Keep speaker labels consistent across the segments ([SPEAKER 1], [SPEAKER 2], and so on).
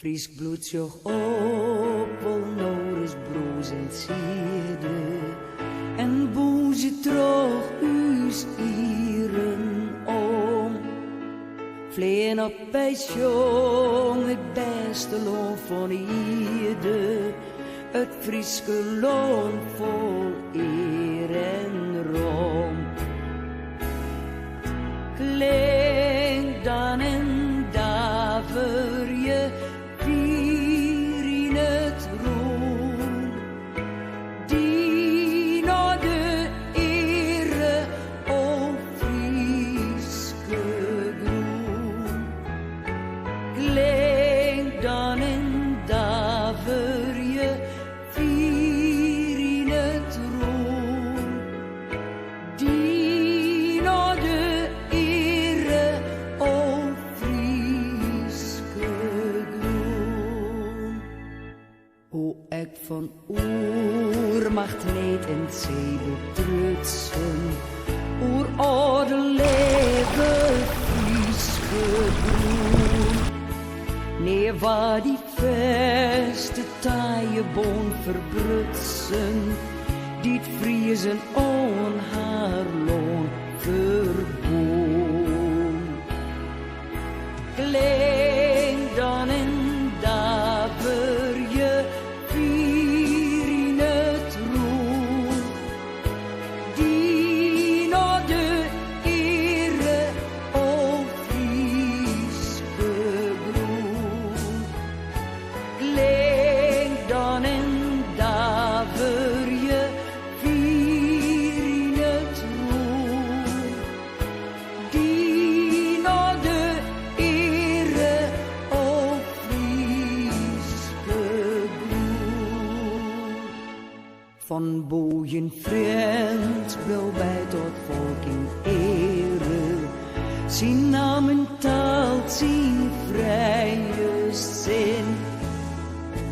[SPEAKER 1] Fries bloed joch op, wel nodig broos en zierde. En boos je terug, u's ieren om. Vleen op bij jong, het beste loon van ieder. Het Frieske loon vol eer en roem. Klink dan en daver je vier in het roem. Die naar de ere o Frieske groen. Klink dan en daver je vier in het roem. Die naar de ere o Frieske groen. O ek van oermacht niet en zee betrutsen. Oer oude leven Frieske groen. Nee, waar die veste taaie boon verbrutsen, die het vriezen on haar loon verboon. Klink dan en daver je vier in het roem. Die naar de ere o Frieske groen. Klink dan en daver je vier in het roem. Die naar de ere o Frieske groen. Van boeien vreemd wil bij tot volk in ere. Zijn namen taalt, zijn vrije zin.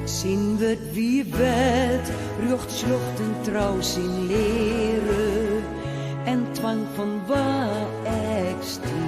[SPEAKER 1] Zien we wie wet, rucht, slucht en trouw zien leren. En twang van waar ik stier.